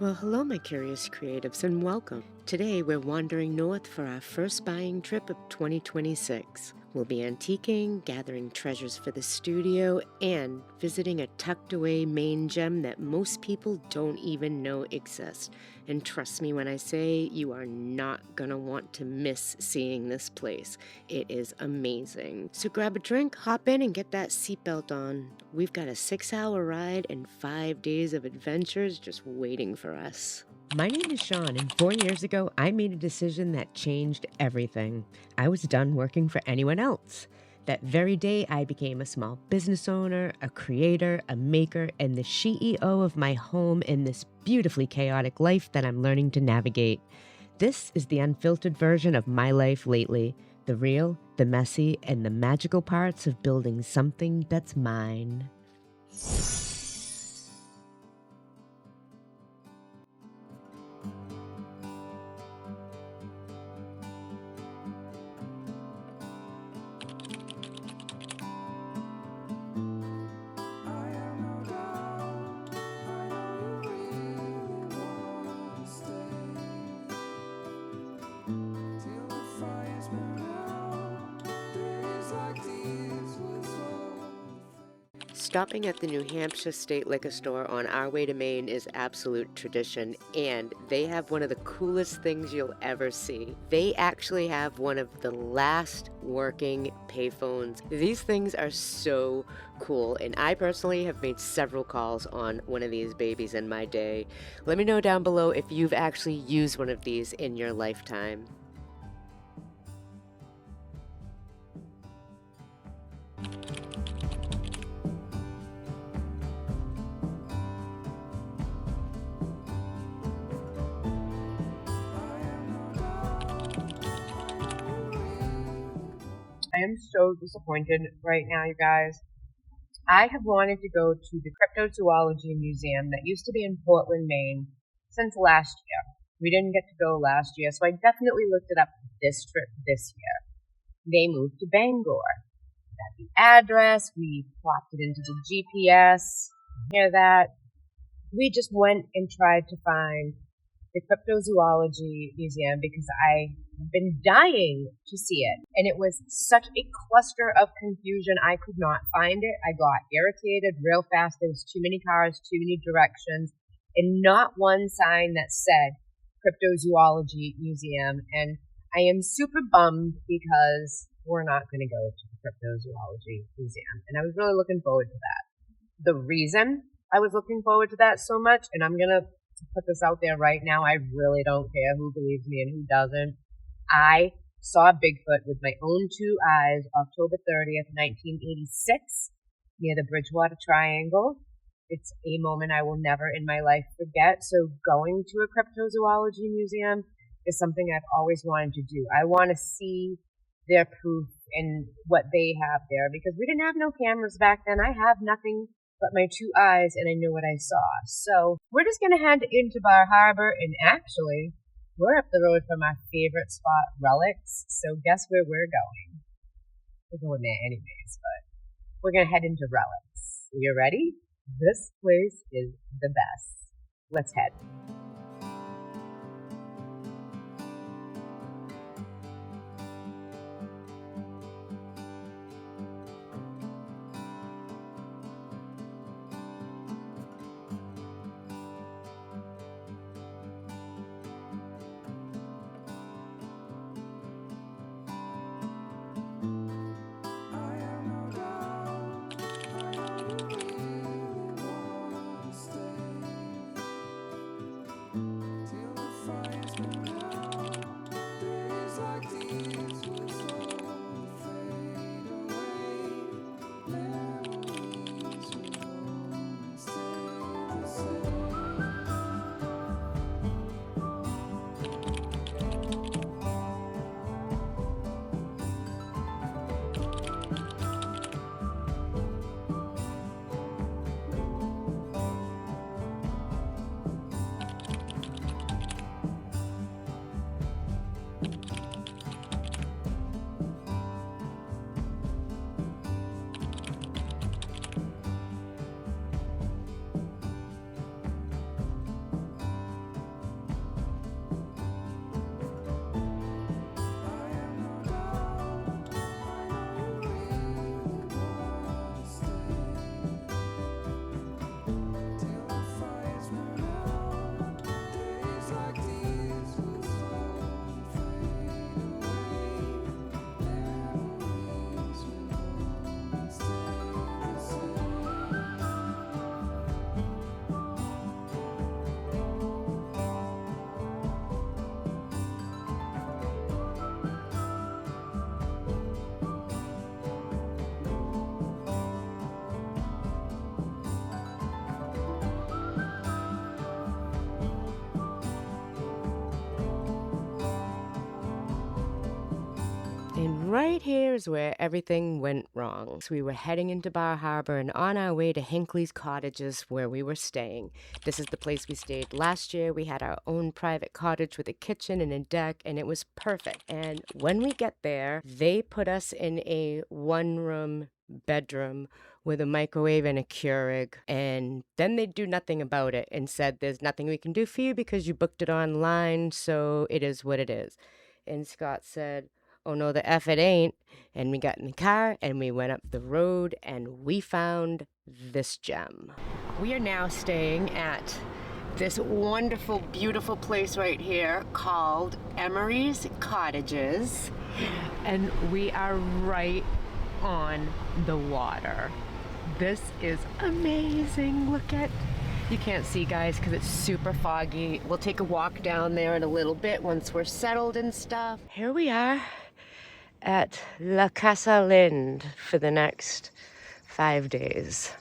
Well, hello, my curious creatives, and welcome. Today, we're wandering north for our first buying trip of 2026. We'll be antiquing, gathering treasures for the studio, and visiting a tucked away Maine gem that most people don't even know exists. And trust me when I say you are not gonna want to miss seeing this place. It is amazing. So grab a drink, hop in, and get that seatbelt on. We've got a 6-hour ride and 5 days of adventures just waiting for us. My name is Shawn, and 4 years ago, I made a decision that changed everything. I was done working for anyone else. That very day, I became a small business owner, a creator, a maker, and the CEO of my home in this beautifully chaotic life that I'm learning to navigate. This is the unfiltered version of my life lately, the real, the messy, and the magical parts of building something that's mine. Stopping at the New Hampshire State Liquor Store on our way to Maine is absolute tradition, and they have one of the coolest things you'll ever see. They actually have one of the last working payphones. These things are so cool, and I personally have made several calls on one of these babies in my day. Let me know down below if you've actually used one of these in your lifetime. I am so disappointed right now, you guys. I have wanted to go to the Cryptozoology Museum that used to be in Portland, Maine, since last year. We didn't get to go last year, so I definitely looked it up for this trip this year. They moved to Bangor. Got the address, we plopped it into the GPS. Hear that? We just went and tried to find the Cryptozoology Museum because I have been dying to see it. And it was such a cluster of confusion, I could not find it. I got irritated real fast. There was too many cars, too many directions, and not one sign that said Cryptozoology Museum. And I am super bummed because we're not going to go to the Cryptozoology Museum. And I was really looking forward to that. The reason I was looking forward to that so much, and I'm going to put this out there right now, I really don't care who believes me and who doesn't. I saw Bigfoot with my own two eyes October 30th, 1986, near the Bridgewater Triangle. It's a moment I will never in my life forget. So going to a cryptozoology museum is something I've always wanted to do. I want to see their proof and what they have there because we didn't have no cameras back then. I have nothing but my two eyes, and I know what I saw. So we're just going to head into Bar Harbor, and actually, we're up the road from our favorite spot, Relics. So guess where we're going? We're going there anyways, but we're going to head into Relics. You ready? This place is the best. Let's head. right here is where everything went wrong. So we were heading into Bar Harbor and on our way to Hinckley's Cottages where we were staying. This is the place we stayed last year. We had our own private cottage with a kitchen and a deck, and it was perfect. And when we get there, they put us in a one-room bedroom with a microwave and a Keurig, and then they do nothing about it and said there's nothing we can do for you because you booked it online, so it is what it is. And Scott said, oh no, the F it ain't. And we got in the car and we went up the road and we found this gem. We are now staying at this wonderful, beautiful place right here called Emery's Cottages. And we are right on the water. This is amazing. Look at, you can't see guys because it's super foggy. We'll take a walk down there in a little bit once we're settled and stuff. Here we are at La Casa Lind for the next 5 days.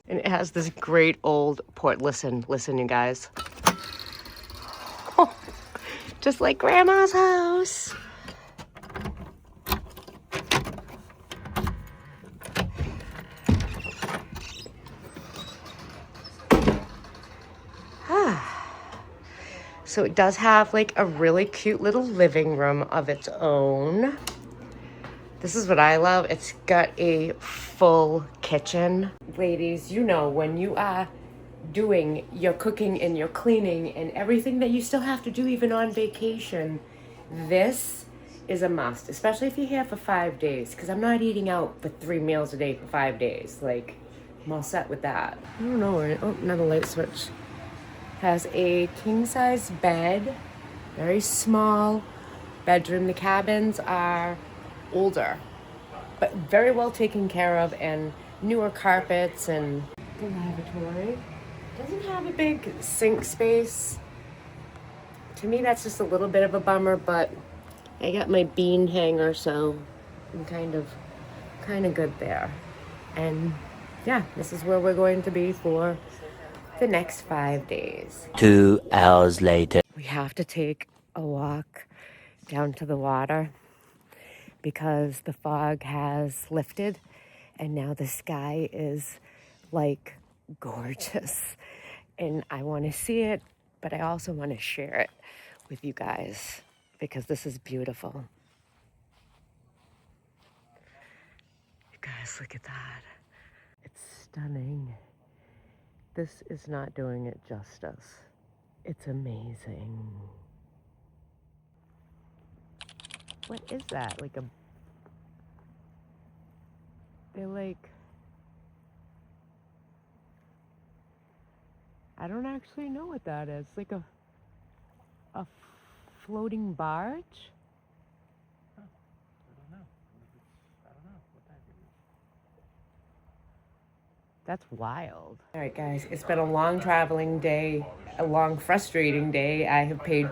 And it has this great old port. Listen, you guys. Oh, just like Grandma's house. So it does have like a really cute little living room of its own. This is what I love. It's got a full kitchen. Ladies, you know, when you are doing your cooking and your cleaning and everything that you still have to do even on vacation, this is a must, especially if you're here for 5 days, because I'm not eating out for 3 meals a day for 5 days. Like, I'm all set with that. I don't know where, oh, another light switch. Has a king-size bed, very small bedroom. The cabins are older, but very well taken care of, and newer carpets. And the lavatory doesn't have a big sink space. To me, that's just a little bit of a bummer, but I got my bean hanger, so I'm kind of good there. And yeah, this is where we're going to be for the next 5 days. 2 hours later. We have to take a walk down to the water because the fog has lifted and now the sky is like gorgeous. And I want to see it, but I also want to share it with you guys because this is beautiful. You guys, look at that. It's stunning. This is not doing it justice. It's amazing. What is that? Like a... They're like... I don't actually know what that is. Like a floating barge? Huh. I don't know what that is. That's wild. All right, guys, it's been a long traveling day, a long frustrating day. I have paid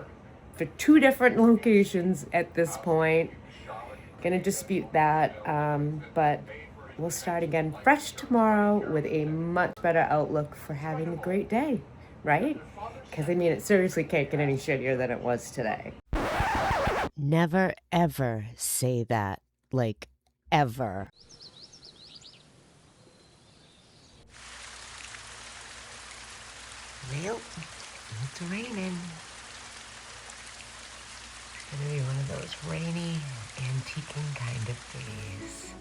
for 2 different locations at this point. Gonna dispute that, but we'll start again fresh tomorrow with a much better outlook for having a great day, right? Because I mean, it seriously can't get any shittier than it was today. Never ever say that, like ever. Well, it's raining. It's gonna be one of those rainy, antiquing kind of days.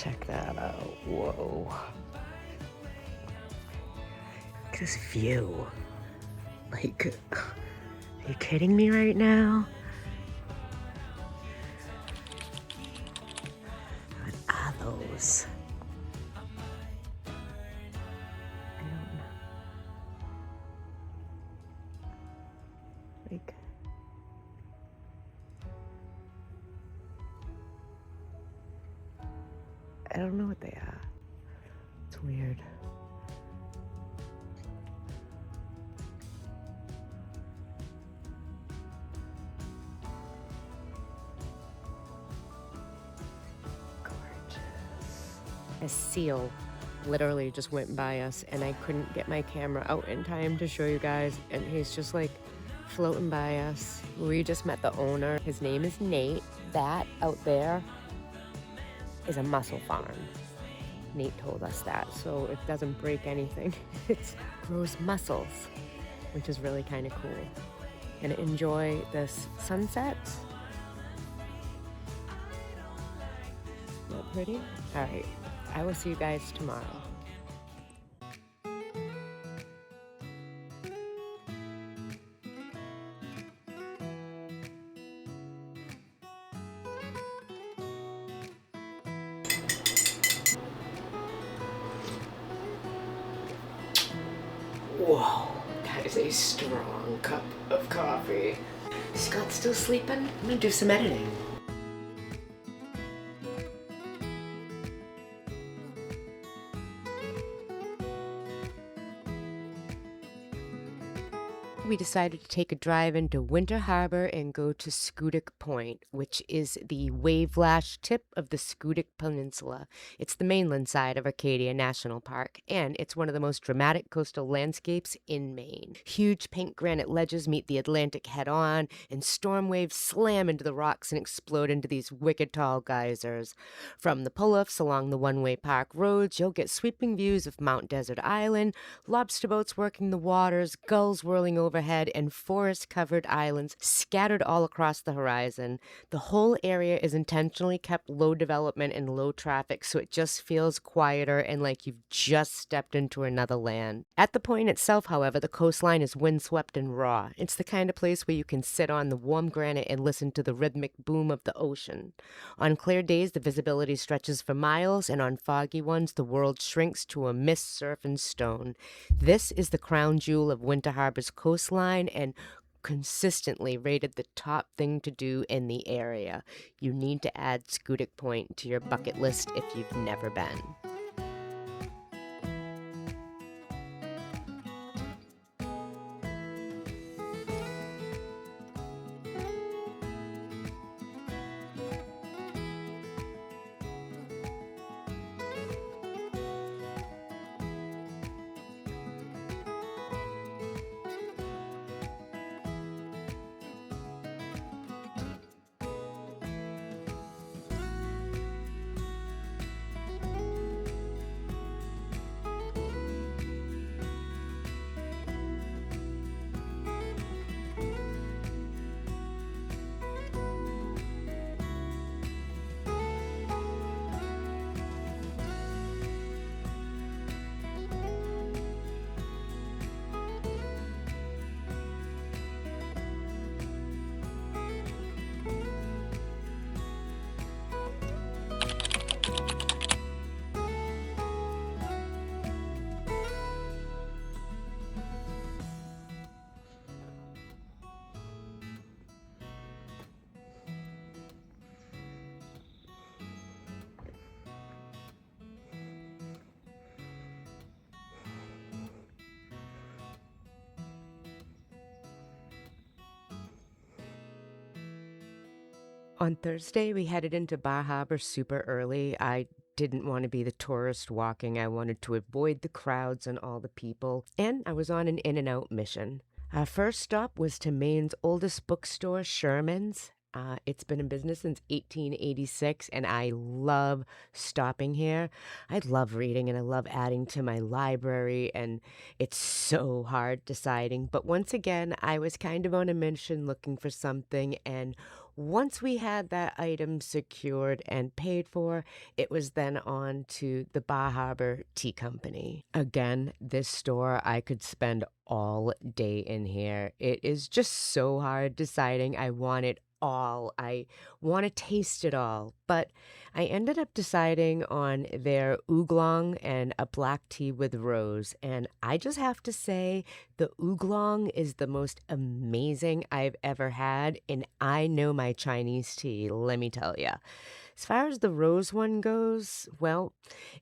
Check that out. Whoa. Look at this view. Like, are you kidding me right now? What are those? I don't know. Like, I don't know what they are. It's weird. A seal literally just went by us, and I couldn't get my camera out in time to show you guys, and he's just like floating by us. We just met the owner. His name is Nate. That out there is a mussel farm. Nate told us that, so it doesn't break anything. It grows mussels, which is really kind of cool. Gonna enjoy this sunset. Not pretty? All right. I will see you guys tomorrow. Whoa, that is a strong cup of coffee. Scott's still sleeping? I'm gonna do some editing. We decided to take a drive into Winter Harbor and go to Schoodic Point, which is the wave-lash tip of the Schoodic Peninsula. It's the mainland side of Arcadia National Park, and it's one of the most dramatic coastal landscapes in Maine. Huge pink granite ledges meet the Atlantic head-on, and storm waves slam into the rocks and explode into these wicked tall geysers. From the pull-offs along the one-way park roads, you'll get sweeping views of Mount Desert Island, lobster boats working the waters, gulls whirling overhead, and forest-covered islands scattered all across the horizon. The whole area is intentionally kept low development and low traffic, so it just feels quieter and like you've just stepped into another land. At the point itself, however, the coastline is windswept and raw. It's the kind of place where you can sit on the warm granite and listen to the rhythmic boom of the ocean. On clear days, the visibility stretches for miles, and on foggy ones, the world shrinks to a mist, surf, and stone. This is the crown jewel of Winter Harbor's coastline, and consistently rated the top thing to do in the area. You need to add Schoodic Point to your bucket list if you've never been. On Thursday, we headed into Bar Harbor super early. I didn't want to be the tourist walking. I wanted to avoid the crowds and all the people, and I was on an in-and-out mission. Our first stop was to Maine's oldest bookstore, Sherman's. It's been in business since 1886, and I love stopping here. I love reading, and I love adding to my library, and it's so hard deciding. But once again, I was kind of on a mission looking for something, and Once we had that item secured and paid for, it was then on to the Bar Harbor Tea Company. Again, this store, I could spend all day in here. It is just so hard deciding. I want it all. I want to taste it all. But I ended up deciding on their oolong and a black tea with rose. And I just have to say, the oolong is the most amazing I've ever had. And I know my Chinese tea, let me tell you. As far as the rose one goes, well,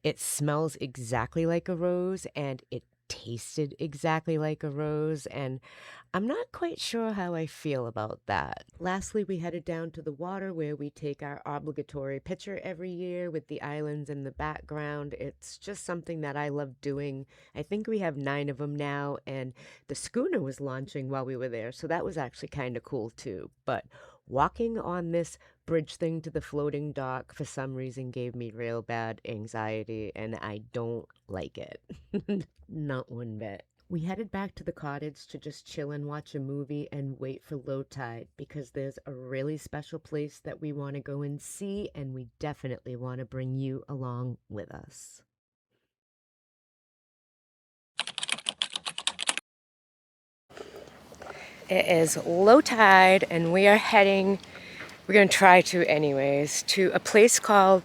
it smells exactly like a rose and it tasted exactly like a rose, and I'm not quite sure how I feel about that. Lastly, we headed down to the water where we take our obligatory picture every year with the islands in the background. It's just something that I love doing. I think we have 9 of them now, and the schooner was launching while we were there, so that was actually kind of cool too. But walking on this bridge thing to the floating dock for some reason gave me real bad anxiety, and I don't like it. Not one bit. We headed back to the cottage to just chill and watch a movie and wait for low tide because there's a really special place that we want to go and see, and we definitely want to bring you along with us. It is low tide, and we are heading, we're going to try to anyways, to a place called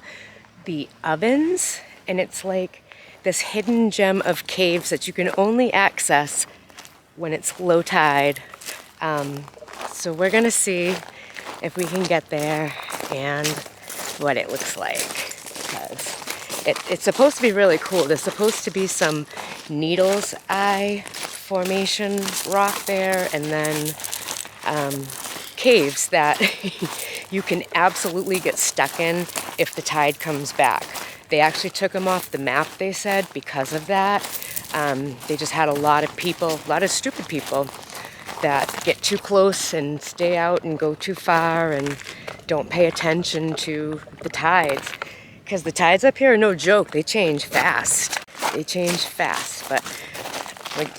the Ovens, and it's like this hidden gem of caves that you can only access when it's low tide. So we're gonna see if we can get there and what it looks like, because it's supposed to be really cool. There's supposed to be some needle's eye formation rock there, and then caves that you can absolutely get stuck in if the tide comes back. They actually took them off the map, they said, because of that. They just had a lot of people, a lot of stupid people that get too close and stay out and go too far and don't pay attention to the tides. Because the tides up here are no joke, they change fast. They change fast, but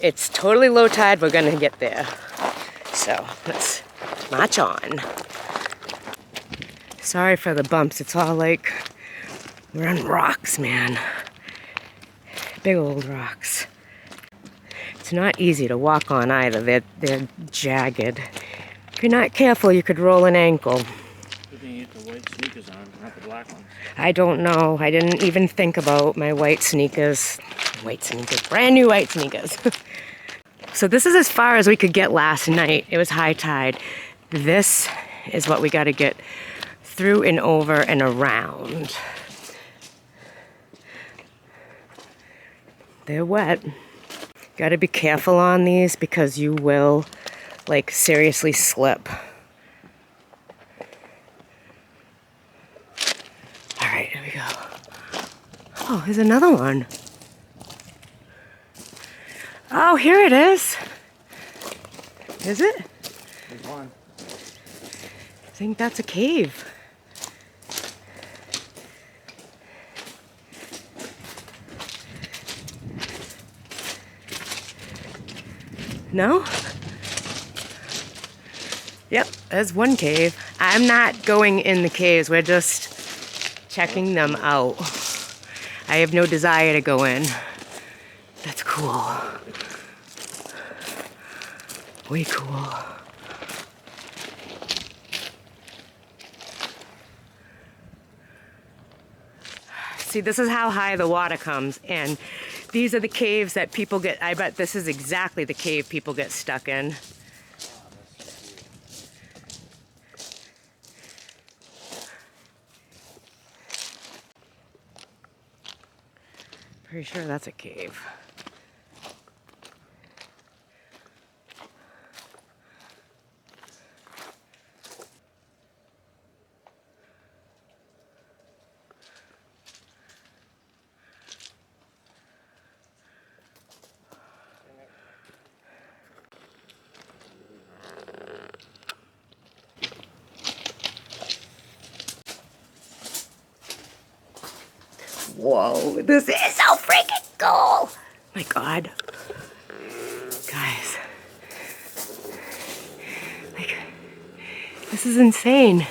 it's totally low tide, we're gonna get there. So let's march on. Sorry for the bumps, it's all like, we're on rocks, man. Big old rocks. It's not easy to walk on either. They're jagged. If you're not careful, you could roll an ankle. You can get the white sneakers on, not the black ones. I don't know. I didn't even think about my white sneakers. White sneakers. Brand new white sneakers. So this is as far as we could get last night. It was high tide. This is what we got to get through and over and around. They're wet. Gotta be careful on these because you will, like, seriously slip. Alright, here we go. Oh, there's another one. Oh, here it is. Is it? There's one. I think that's a cave. No? Yep, there's one cave. I'm not going in the caves. We're just checking them out. I have no desire to go in. That's cool. Way cool. See, this is how high the water comes, and these are the caves that people get. I bet this is exactly the cave people get stuck in. Pretty sure that's a cave. Whoa, this is so freaking cool! My God. Guys. Like, This is insane.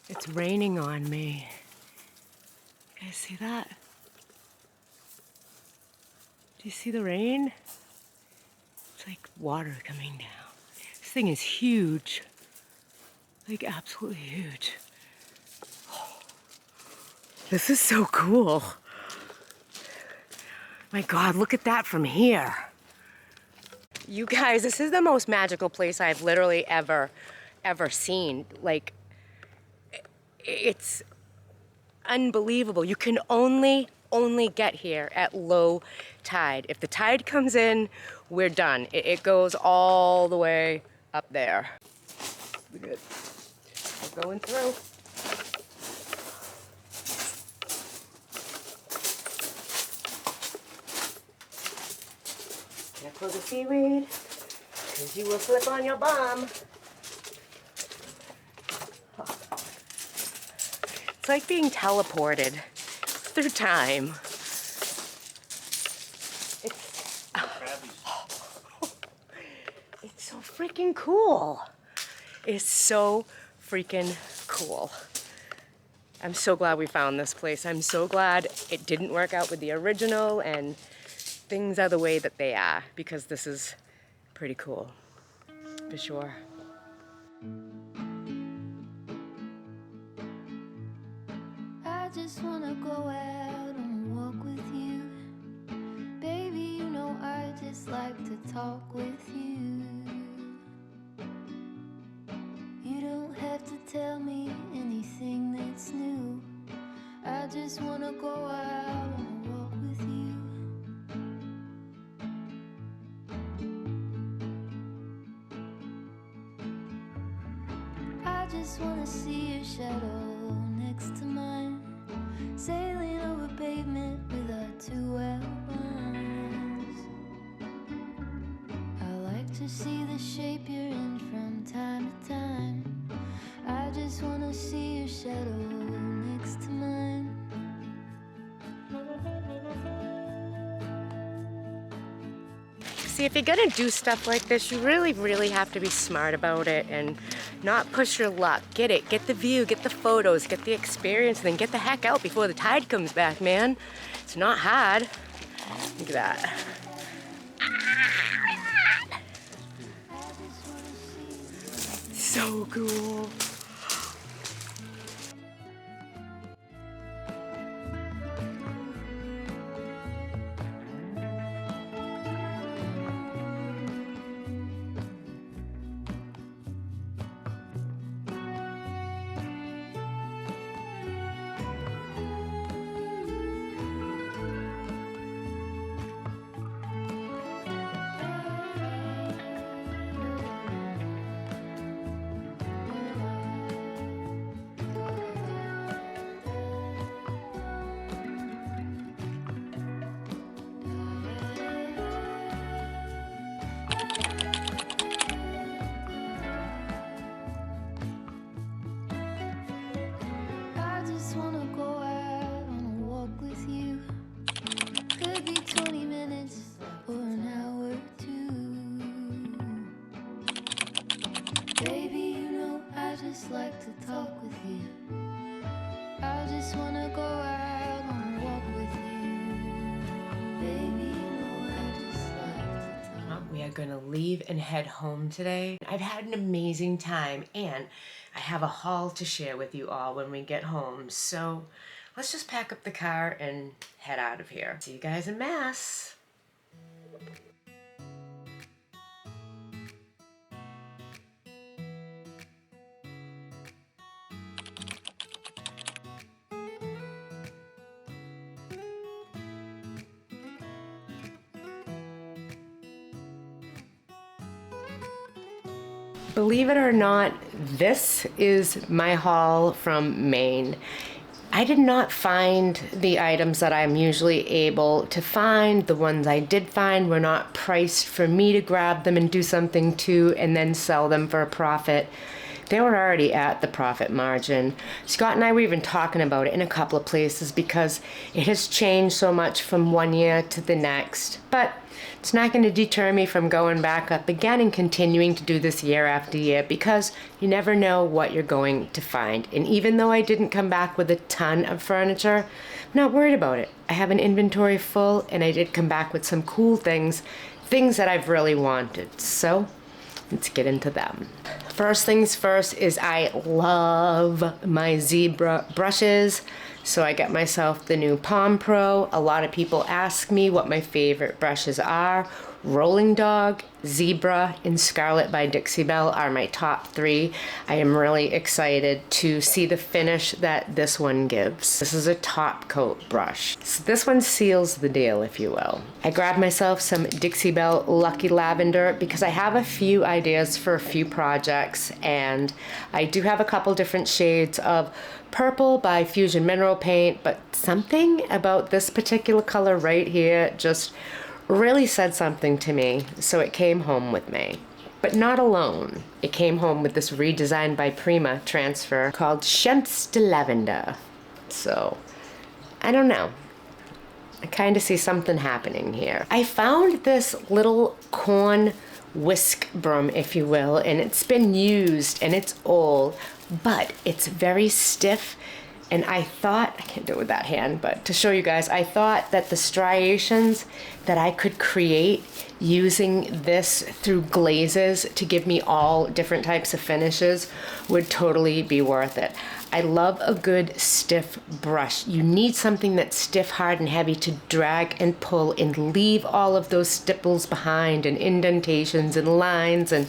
It's raining on me. You guys see that? Do you see the rain? It's like water coming down. This thing is huge. Like absolutely huge. This is so cool. My God, look at that from here. You guys, this is the most magical place I've literally ever seen. Like, it's unbelievable. You can only get here at low tide. If the tide comes in, we're done. It goes all the way up there. We're good. We're going through. Careful of the seaweed, because you will slip on your bum. It's like being teleported through time. It's so freaking cool. It's so freaking cool. I'm so glad we found this place. I'm so glad it didn't work out with the original and things are the way that they are, because this is pretty cool, for sure. I just wanna go out and walk with you. Baby, you know I just like to talk with you. You don't have to tell me anything that's new. I just wanna go out and walk with you. I just wanna see your shadow next to mine, sailing over pavement with our two outlines. I like to see the shape you're in from time to time. I just wanna see your shadow next to mine. See, if you're gonna do stuff like this, you really have to be smart about it and not push your luck. Get it, get the view, get the photos, get the experience, and then get the heck out before the tide comes back, man. It's not hard. Look at that. So cool. I just wanna go out on a walk with you. Could be 20 minutes or an hour or two. Baby, you know I just like to talk with you. I just wanna go out on a walk with you. Baby, you know I just like to talk. We are gonna leave and head home today. I've had an amazing time and I have a haul to share with you all when we get home. So let's just pack up the car and head out of here. See you guys in Mass. Believe it or not, this is my haul from Maine. I did not find the items that I'm usually able to find. The ones I did find were not priced for me to grab them and do something to and then sell them for a profit. they were already at the profit margin. Scott and I were even talking about it in a couple of places because it has changed so much from one year to the next. But it's not going to deter me from going back up again and continuing to do this year after year, because you never know what you're going to find. And even though I didn't come back with a ton of furniture, I'm not worried about it. I have an inventory full, and I did come back with some cool things that I've really wanted. So let's get into them. First things first is I love my zebra brushes. So I got myself the new Palm Pro. A lot of people ask me what my favorite brushes are. Rolling Dog, Zebra, and Scarlet by Dixie Belle are my top 3. I am really excited to see the finish that this one gives. This is a top coat brush. So this one seals the deal, if you will. I grabbed myself some Dixie Belle Lucky Lavender because I have a few ideas for a few projects, and I do have a couple different shades of purple by Fusion Mineral Paint, but something about this particular color right here just really said something to me, so it came home with me. But not alone. It came home with this redesigned by Prima transfer called Scents de Lavender. So, I don't know. I kind of see something happening here. I found this little corn whisk broom, if you will, and it's been used and it's old, but it's very stiff. And I thought, I can't do it with that hand, but to show you guys, I thought that the striations that I could create using this through glazes to give me all different types of finishes would totally be worth it. I love a good stiff brush. You need something that's stiff, hard, and heavy to drag and pull and leave all of those stipples behind, and indentations and lines and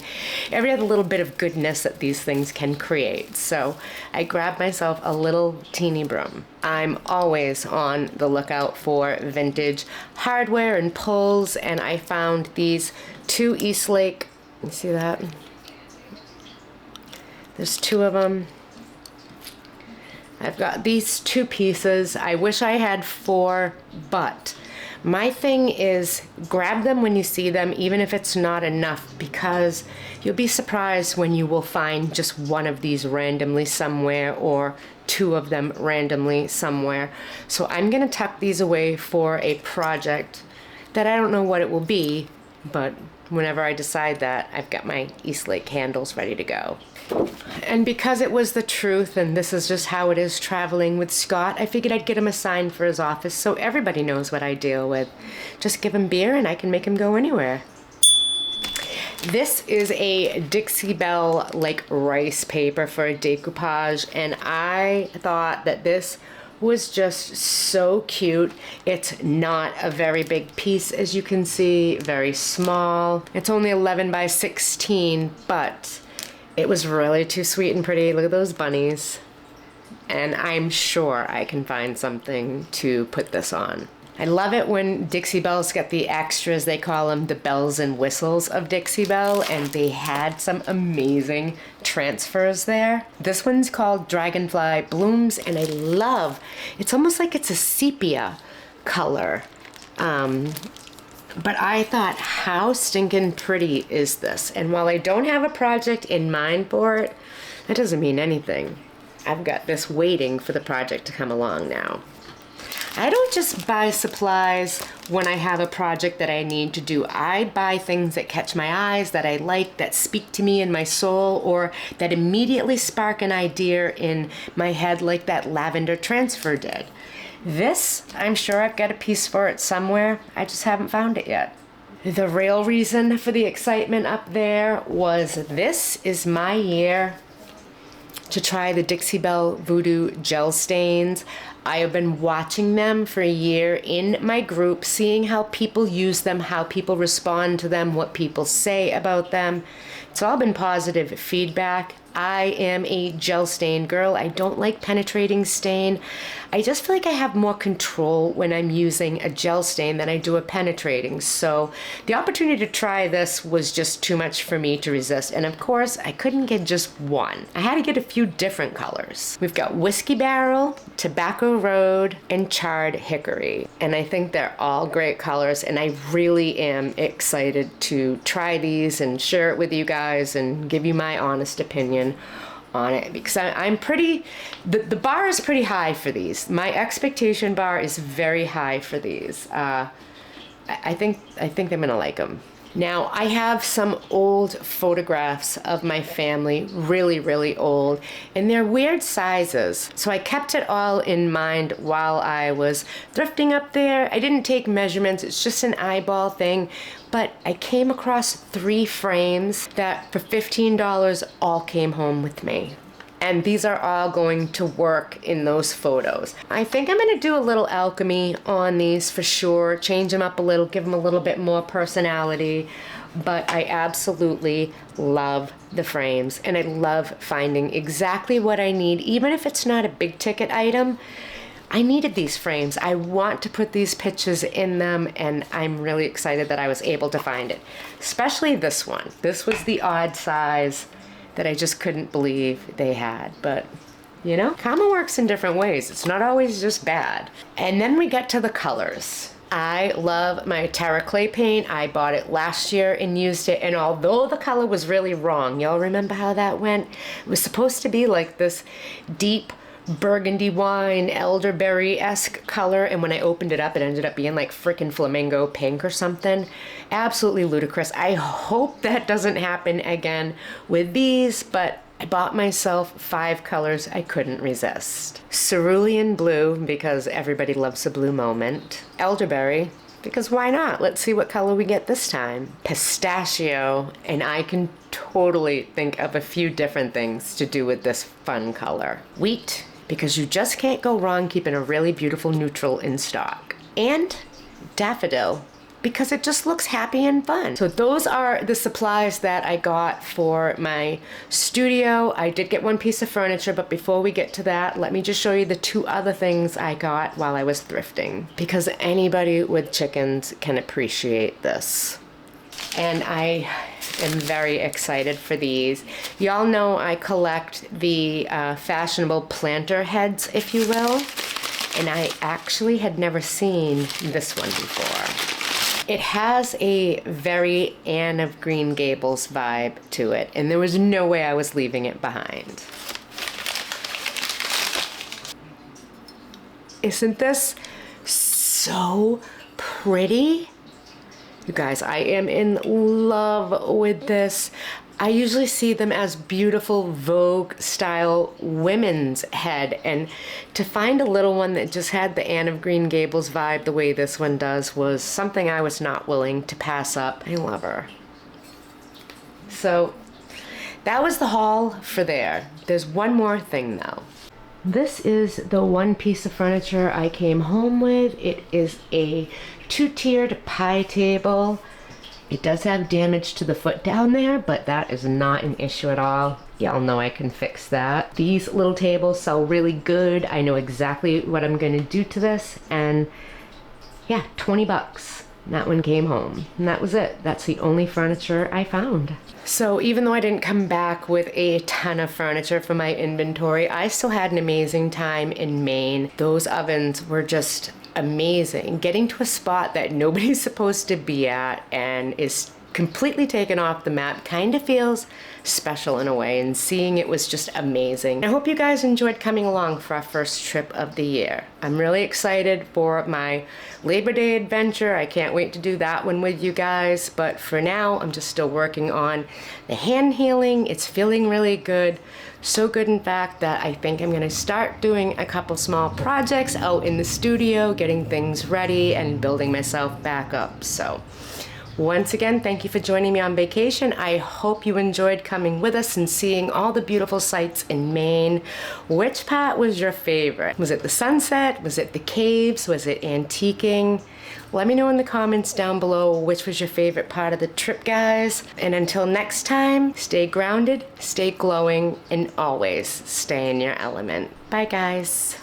every other little bit of goodness that these things can create. So I grabbed myself a little teeny broom. I'm always on the lookout for vintage hardware and pulls, and I found these 2 Eastlake, you see that? There's 2 of them. I've got these 2 pieces. I wish I had 4, but my thing is grab them when you see them, even if it's not enough, because you'll be surprised when you will find just one of these randomly somewhere, or 2 of them randomly somewhere. So I'm gonna tuck these away for a project that I don't know what it will be, but whenever I decide that, I've got my Eastlake handles ready to go. And because it was the truth, and this is just how it is traveling with Scott, I figured I'd get him a sign for his office so everybody knows what I deal with. Just give him beer and I can make him go anywhere. This is a Dixie Belle like rice paper for a decoupage, and I thought that this was just so cute. It's not a very big piece, as you can see, very small. It's only 11 by 16, but it was really too sweet and pretty. Look at those bunnies. And I'm sure I can find something to put this on. I love it when Dixie Belle's got the extras. They call them the bells and whistles of Dixie Belle, and they had some amazing transfers there. This one's called Dragonfly Blooms, and I love, it's almost like it's a sepia color. But I thought, how stinking pretty is this? And while I don't have a project in mind for it, that doesn't mean anything. I've got this waiting for the project to come along now. I don't just buy supplies when I have a project that I need to do. I buy things that catch my eyes, that I like, that speak to me in my soul, or that immediately spark an idea in my head like that lavender transfer did. This, I'm sure I've got a piece for it somewhere. I just haven't found it yet. The real reason for the excitement up there was this is my year to try the Dixie Belle Voodoo gel stains. I have been watching them for a year in my group, seeing how people use them, how people respond to them, what people say about them. It's all been positive feedback. I am a gel stain girl. I don't like penetrating stain. I just feel like I have more control when I'm using a gel stain than I do a penetrating. So the opportunity to try this was just too much for me to resist. And of course, I couldn't get just one. I had to get a few different colors. We've got Whiskey Barrel, Tobacco Road, and Charred Hickory. And I think they're all great colors. And I really am excited to try these and share it with you guys and give you my honest opinion on it because I'm pretty, the bar is pretty high for these. My expectation bar is very high for these. I think I'm gonna like them. Now, I have some old photographs of my family, really, really old, and they're weird sizes. So I kept it all in mind while I was thrifting up there. I didn't take measurements, it's just an eyeball thing, but I came across 3 frames that for $15 all came home with me. And these are all going to work in those photos. I think I'm gonna do a little alchemy on these for sure, change them up a little, give them a little bit more personality, but I absolutely love the frames and I love finding exactly what I need, even if it's not a big ticket item. I needed these frames. I want to put these pictures in them and I'm really excited that I was able to find it. Especially this one. This was the odd size that I just couldn't believe they had, but you know, karma works in different ways. It's not always just bad. And then we get to the colors. I love my Terra clay paint. I bought it last year and used it, and although the color was really wrong, y'all remember how that went? It was supposed to be like this deep burgundy wine, elderberry-esque color, and when I opened it up, it ended up being like frickin' flamingo pink or something. Absolutely ludicrous. I hope that doesn't happen again with these, but I bought myself 5 colors I couldn't resist. Cerulean blue, because everybody loves a blue moment. Elderberry, because why not? Let's see what color we get this time. Pistachio, and I can totally think of a few different things to do with this fun color. Wheat, because you just can't go wrong keeping a really beautiful neutral in stock. And daffodil, because it just looks happy and fun. So those are the supplies that I got for my studio. I did get one piece of furniture, but before we get to that, let me just show you the 2 other things I got while I was thrifting, because anybody with chickens can appreciate this. And I am very excited for these. Y'all know I collect the fashionable planter heads, if you will, and I actually had never seen this one before. It has a very Anne of Green Gables vibe to it, and there was no way I was leaving it behind. Isn't this so pretty? You guys, I am in love with this. I usually see them as beautiful Vogue style women's head, and to find a little one that just had the Anne of Green Gables vibe the way this one does was something I was not willing to pass up. I love her. So that was the haul for there. There's one more thing though. This is the one piece of furniture I came home with. It is a 2-tiered pie table. It does have damage to the foot down there, but that is not an issue at all. Y'all know I can fix that. These little tables sell really good. I know exactly what I'm gonna do to this, and yeah, 20 bucks. That one came home, and that was it. That's the only furniture I found. So even though I didn't come back with a ton of furniture for my inventory, I still had an amazing time in Maine. Those ovens were just amazing. Getting to a spot that nobody's supposed to be at and is completely taken off the map kind of feels special in a way, and seeing it was just amazing. I hope you guys enjoyed coming along for our first trip of the year. I'm really excited for my Labor Day adventure. I can't wait to do that one with you guys, but for now I'm just still working on the hand healing. It's feeling really good. So good, in fact, that I think I'm gonna start doing a couple small projects out in the studio, getting things ready and building myself back up. So once again, thank you for joining me on vacation. I hope you enjoyed coming with us and seeing all the beautiful sights in Maine. Which part was your favorite? Was it the sunset? Was it the caves? Was it antiquing? Let me know in the comments down below which was your favorite part of the trip, guys. And until next time, stay grounded, stay glowing, and always stay in your element. Bye, guys.